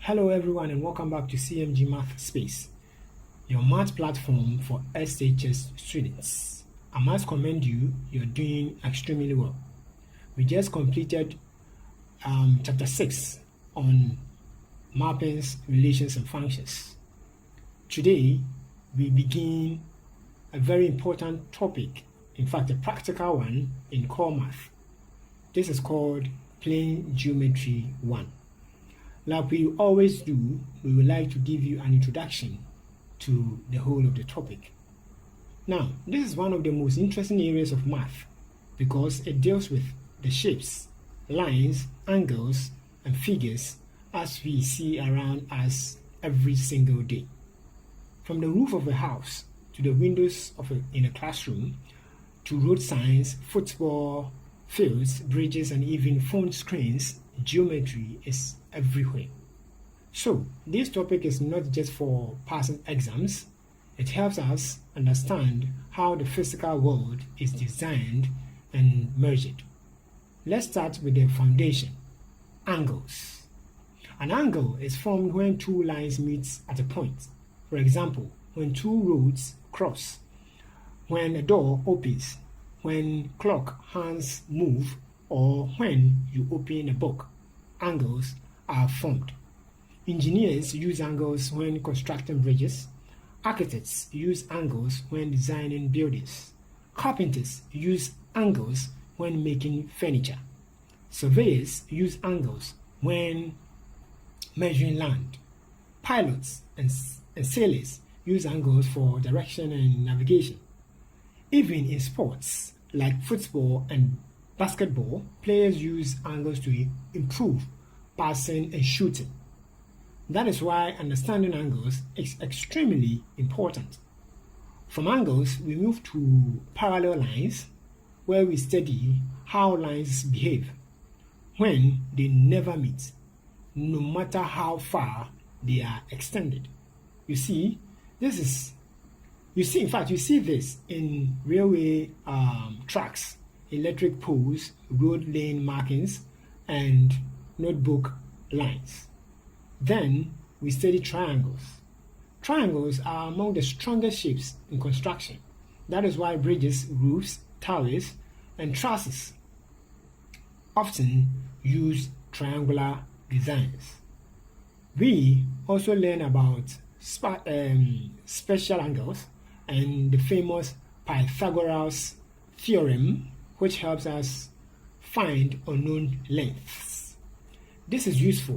Hello everyone and welcome back to CMG-MathSpace, your math platform for SHS students. I must commend you, you're doing extremely well. We just completed chapter 6 on mappings, relations and functions. Today we begin a very important topic, in fact a practical one in core math. This is called plane geometry 1. Like we always do, we would like to give you an introduction to the whole of the topic. Now, this is one of the most interesting areas of math because it deals with the shapes, lines, angles, and figures as we see around us every single day. From the roof of a house to the windows in a classroom to road signs, football fields, bridges, and even phone screens, geometry is everywhere. So this topic is not just for passing exams, it helps us understand how the physical world is designed and measured. Let's start with the foundation, angles. An angle is formed when two lines meet at a point. For example, when two roads cross, when a door opens, when clock hands move, or when you open a book. Angles are formed. Engineers use angles when constructing bridges. Architects use angles when designing buildings. Carpenters use angles when making furniture. Surveyors use angles when measuring land. Pilots and sailors use angles for direction and navigation. Even in sports like football and basketball, players use angles to improve passing and shooting. That is why understanding angles is extremely important. From angles, we move to parallel lines, where we study how lines behave when they never meet, no matter how far they are extended. You see this in railway tracks, electric poles, road lane markings, and notebook lines. Then we study triangles. Triangles are among the strongest shapes in construction. That is why bridges, roofs, towers, and trusses often use triangular designs. We also learn about special angles and the famous Pythagoras theorem, which helps us find unknown lengths. This is useful